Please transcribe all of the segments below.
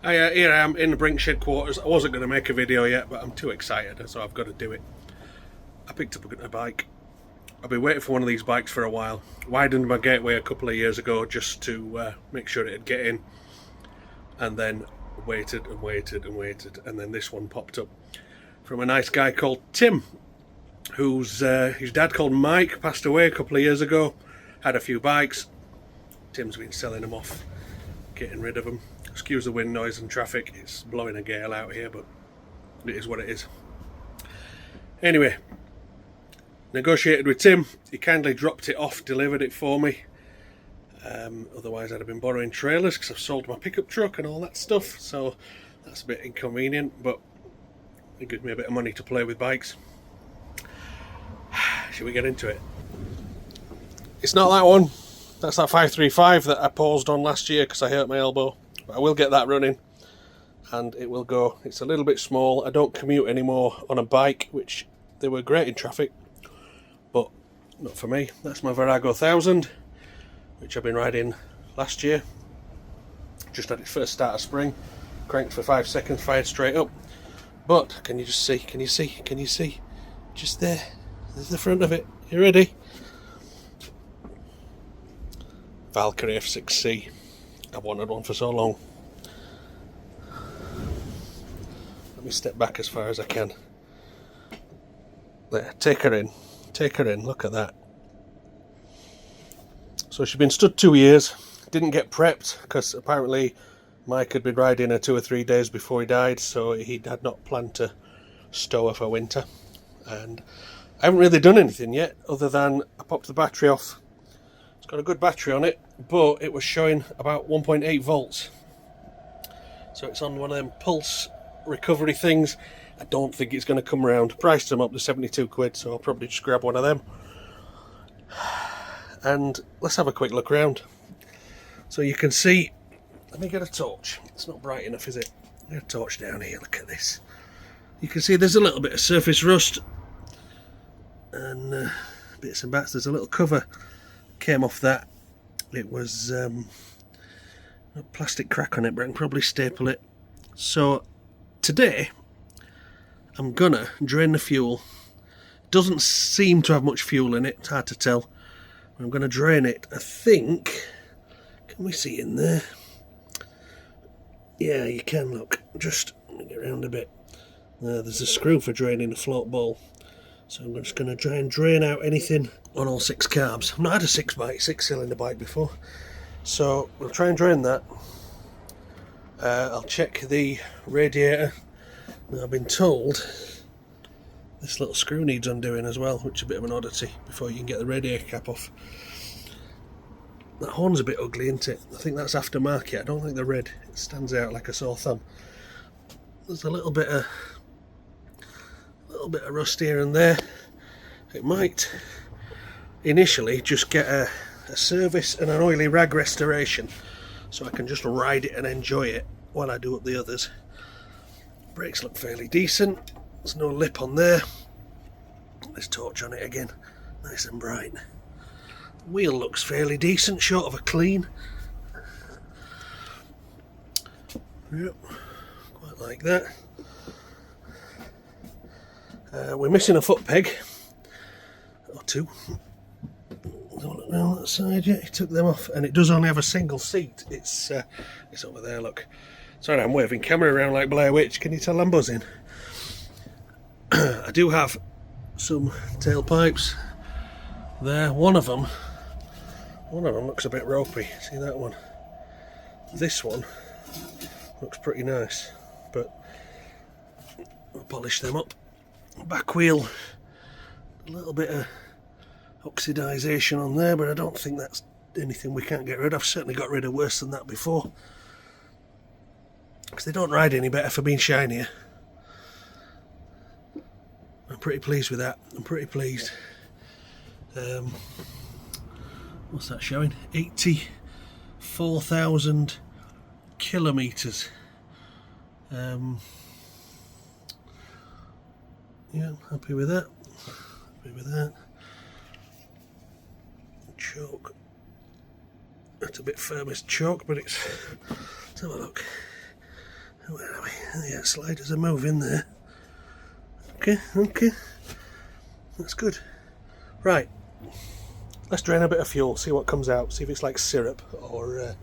Here I am in the Brinkshed quarters. I wasn't going to make a video yet, but I'm too excited, so I've got to do it. I picked up a bike. I've been waiting for one of these bikes for a while. Widened my gateway a couple of years ago just to make sure it'd get in. And then waited and waited and waited. And then this one popped up from a nice guy called Tim, whose his dad called Mike passed away a couple of years ago. Had a few bikes. Tim's been selling them off, getting rid of them. Excuse the wind noise and traffic, it's blowing a gale out here, but it is what it is. Anyway, negotiated with Tim. He kindly dropped it off, delivered it for me. Otherwise I'd have been borrowing trailers because I've sold my pickup truck and all that stuff, so that's a bit inconvenient, but it gives me a bit of money to play with bikes. Should we get into it? It's not that one. That's that 535 that I paused on last year because I hurt my elbow. But I will get that running and it will go. It's a little bit small. I don't commute anymore on a bike, which they were great in traffic, but not for me. That's my Virago 1000, which I've been riding last year. Just had its first start of spring. Cranked for 5 seconds, fired straight up. But can you just see? Can you see? Can you see? Just there. There's the front of it. You ready? Valkyrie F6C. I've wanted one for so long. Let me step back as far as I can. There, take her in. Take her in, look at that. So she's been stood 2 years. Didn't get prepped because apparently Mike had been riding her 2 or 3 days before he died, so he had not planned to stow her for winter. And I haven't really done anything yet other than I popped the battery off. It's got a good battery on it, but it was showing about 1.8 volts. So it's on one of them pulse recovery things. I don't think it's going to come around. Priced them up to 72 quid, so I'll probably just grab one of them. And let's have a quick look around. So you can see, let me get a torch. It's not bright enough, is it? Get a torch down here, look at this. You can see there's a little bit of surface rust and bits and bats. There's a little cover came off that. It was a plastic crack on it, but I can probably staple it. So today I'm gonna drain the fuel. Doesn't seem to have much fuel in it, it's hard to tell. I'm gonna drain it. I think, can we see in there? Yeah, you can, look. Just let me get around a bit. There's a screw for draining the float bowl. So I'm just going to try and drain out anything on all 6 carbs. I've not had a 6-cylinder bike before. So we'll try and drain that. I'll check the radiator. Now, I've been told this little screw needs undoing as well, which is a bit of an oddity before you can get the radiator cap off. That horn's a bit ugly, isn't it? I think that's aftermarket. I don't think the red. It stands out like a sore thumb. There's a little bit of rust here and there. It might initially just get a service and an oily rag restoration, so I can just ride it and enjoy it while I do up the others. Brakes look fairly decent. There's no lip on there. There's torch on it again, nice and bright. Wheel looks fairly decent, short of a clean. Yep, quite like that. We're missing a foot peg or 2. Don't look around that side yet. He took them off, and it does only have a single seat. It's over there. Look. Sorry, I'm waving camera around like Blair Witch. Can you tell I'm buzzing? I do have some tailpipes there. One of them looks a bit ropey. See that one? This one looks pretty nice, but I'll polish them up. Back wheel, a little bit of oxidisation on there, but I don't think that's anything we can't get rid of. I've certainly got rid of worse than that before, because they don't ride any better for being shinier. I'm pretty pleased with that. I'm pretty pleased. What's that showing? 84,000 kilometres. Yeah, I'm happy with that. Happy with that. Choke. That's a bit firm as chalk, but let's have a look. Yeah, sliders are moving there. Okay. That's good. Right. Let's drain a bit of fuel, see what comes out, see if it's like syrup or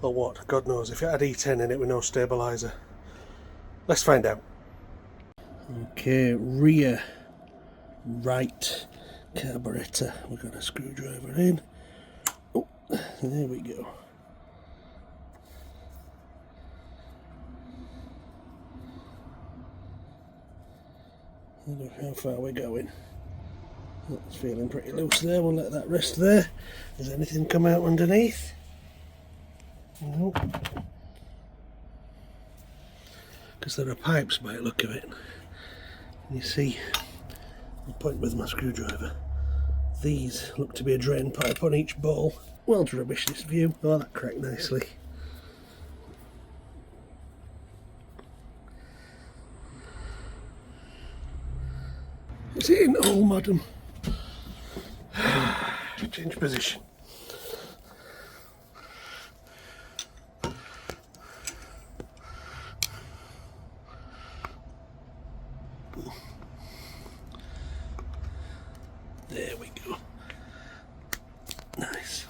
what. God knows. If it had E10 in it with no stabiliser. Let's find out. Okay, rear right carburettor. We've got a screwdriver in. Oh, there we go. I don't know how far we're going. That's feeling pretty loose there. We'll let that rest there. Has anything come out underneath? No. Because there are pipes by the look of it. You see, I'll point with my screwdriver. These look to be a drain pipe on each bowl. Well, to rubbish this view. Oh, that cracked nicely. Is it in hole, madam? Change position. There we go. Nice.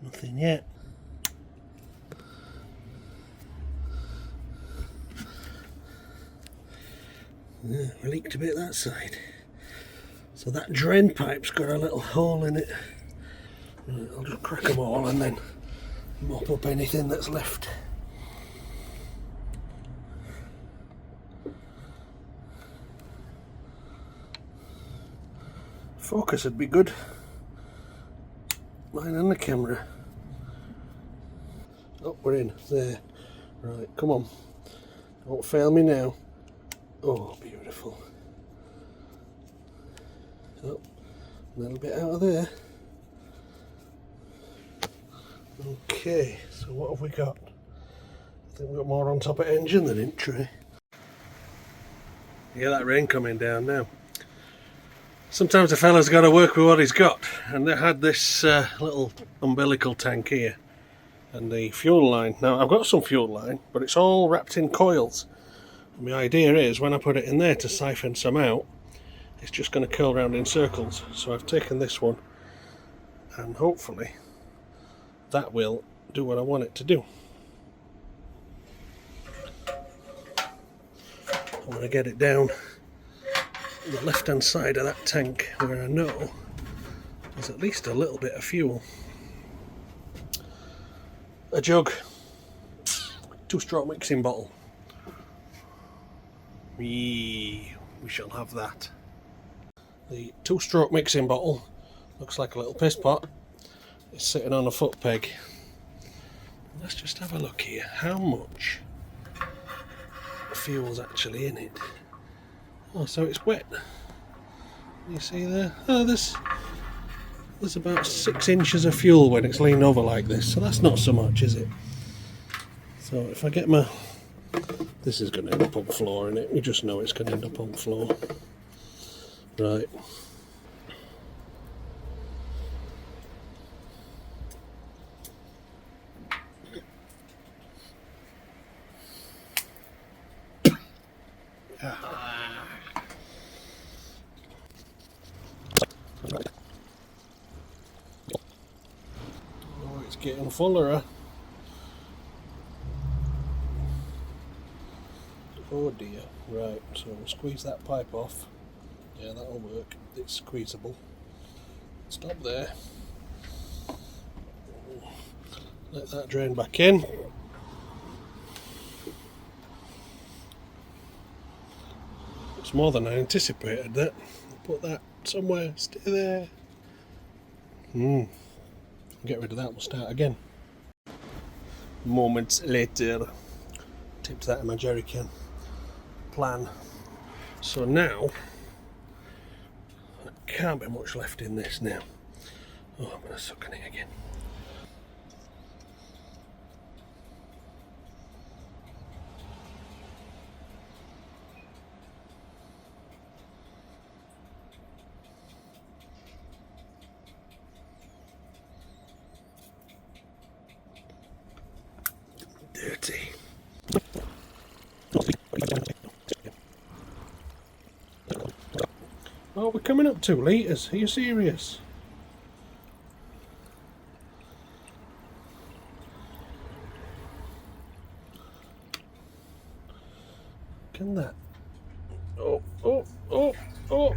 Nothing yet. Yeah, we leaked a bit that side. So that drain pipe's got a little hole in it. Right, I'll just crack them all and then mop up anything that's left. Focus would be good. Mine and the camera. Oh, we're in. There. Right, come on. Don't fail me now. Oh, beautiful. Oh, a little bit out of there. Okay, so what have we got? I think we've got more on top of engine than in tray. Yeah, that rain coming down now. Sometimes a fella's got to work with what he's got, and they had this little umbilical tank here and the fuel line. Now I've got some fuel line, but it's all wrapped in coils. And the idea is when I put it in there to siphon some out, it's just going to curl around in circles. So I've taken this one, and hopefully that will do what I want it to do. I'm going to get it down the left hand side of that tank where I know there's at least a little bit of fuel. A jug, 2-stroke mixing bottle. We shall have that. The 2-stroke mixing bottle looks like a little piss pot. It's sitting on a foot peg. Let's just have a look here. How much fuel's actually in it? Oh, so it's wet. You see there? Oh, there's about 6 inches of fuel when it's leaned over like this, so that's not so much, is it? So if I get my... This is going to end up on floor, innit? We just know it's going to end up on floor. Right. Oh, it's getting fuller, huh? Oh dear. Right, so we'll squeeze that pipe off. Yeah, that'll work. It's squeezable. Stop there. Let that drain back in. It's more than I anticipated that. Put that somewhere, stay there. Get rid of that, we'll start again. Moments later. Tipped that in my jerry can. Plan. So now, there can't be much left in this now. Oh, I'm going to suck on it again. Oh, we're coming up 2 litres. Are you serious? Can that? Oh, oh, oh, oh.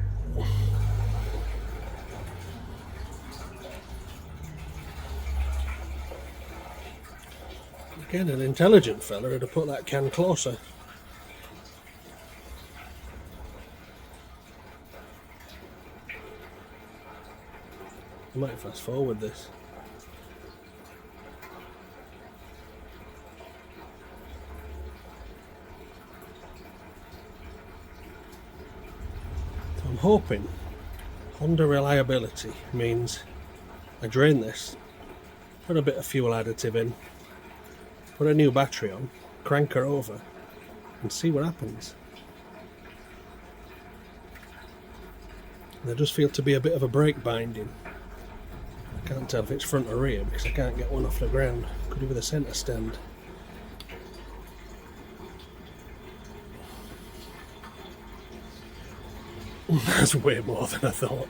Again, an intelligent fella would have put that can closer. I might fast forward this. So I'm hoping Honda reliability means I drain this, put a bit of fuel additive in, put a new battery on, crank her over and see what happens. There does feel to be a bit of a brake binding. I can't tell if it's front or rear because I can't get one off the ground. Could be with a centre stand. That's way more than I thought.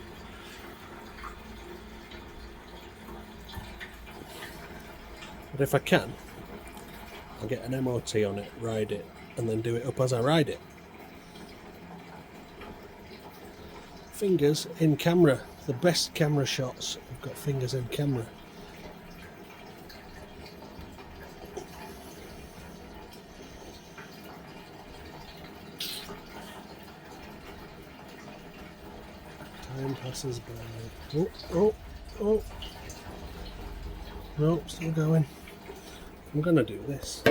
But if I can, I'll get an MOT on it, ride it, and then do it up as I ride it. Fingers in camera. The best camera shots have got fingers in camera. Time passes by. Oh, oh, oh. No, still going. I'm gonna do this.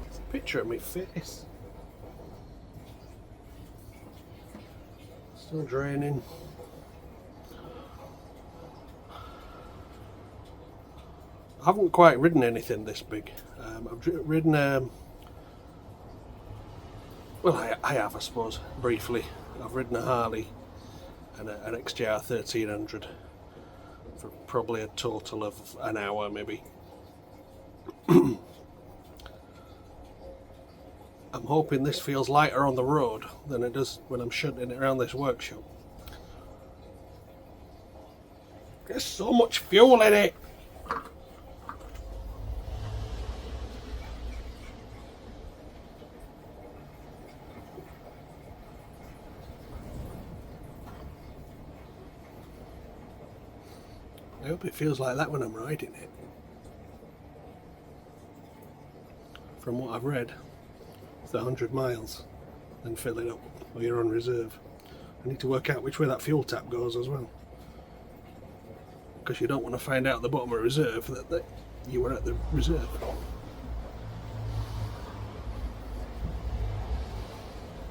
It's a picture of my face. Still draining. I haven't quite ridden anything this big. I've ridden, well, I have, I suppose, briefly. I've ridden a Harley and an XJR 1300 for probably a total of an hour, maybe. I'm hoping this feels lighter on the road than it does when I'm shunting it around this workshop. There's so much fuel in it! I hope it feels like that when I'm riding it. From what I've read, it's 100 miles, then fill it up while you're on reserve. I need to work out which way that fuel tap goes as well, because you don't want to find out at the bottom of reserve that you were at the reserve.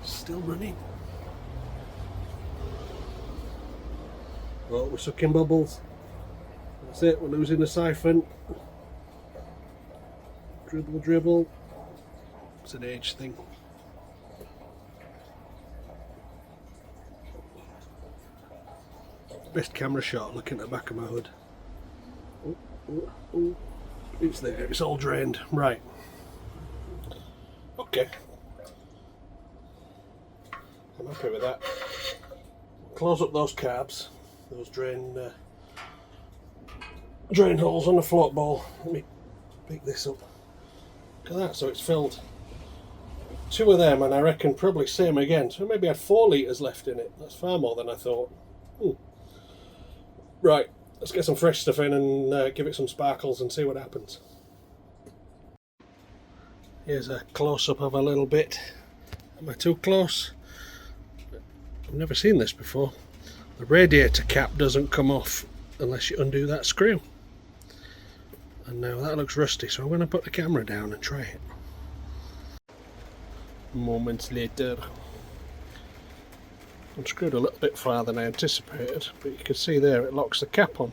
Still running. Well, we're sucking bubbles. That's it, we're losing the siphon. Dribble, dribble. It's an age thing. Best camera shot looking at the back of my hood. Oh, oh, oh. It's there, it's all drained. Right. Okay. I'm happy with that. Close up those carbs, those drain holes on the float ball. Let me pick this up. Look at that, so it's filled 2 of them, and I reckon probably same again. So maybe I had 4 litres left in it. That's far more than I thought. Right, let's get some fresh stuff in and give it some sparkles and see what happens. Here's a close-up of a little bit. Am I too close? I've never seen this before. The radiator cap doesn't come off unless you undo that screw. And now that looks rusty, so I'm going to put the camera down and try it. Moments later. I'm screwed a little bit farther than I anticipated, but you can see there it locks the cap on.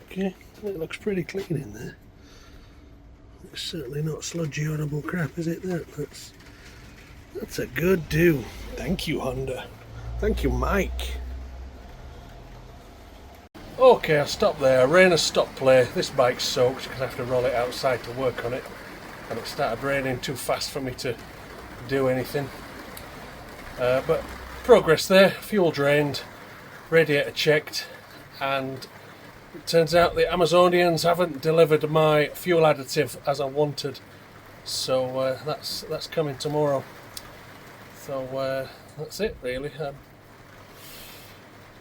Okay, it looks pretty clean in there. It's certainly not sludgy horrible crap, is it? That's a good do. Thank you, Honda. Thank you, Mike. Okay, I'll stop there. Rain has stopped play. This bike's soaked because I have to roll it outside to work on it. And it started raining too fast for me to do anything. But progress there. Fuel drained, radiator checked, and it turns out the Amazonians haven't delivered my fuel additive as I wanted. So that's coming tomorrow. So that's it really.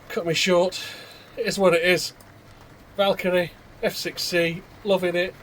Cut me short. It is what it is. Valkyrie, F6C, loving it.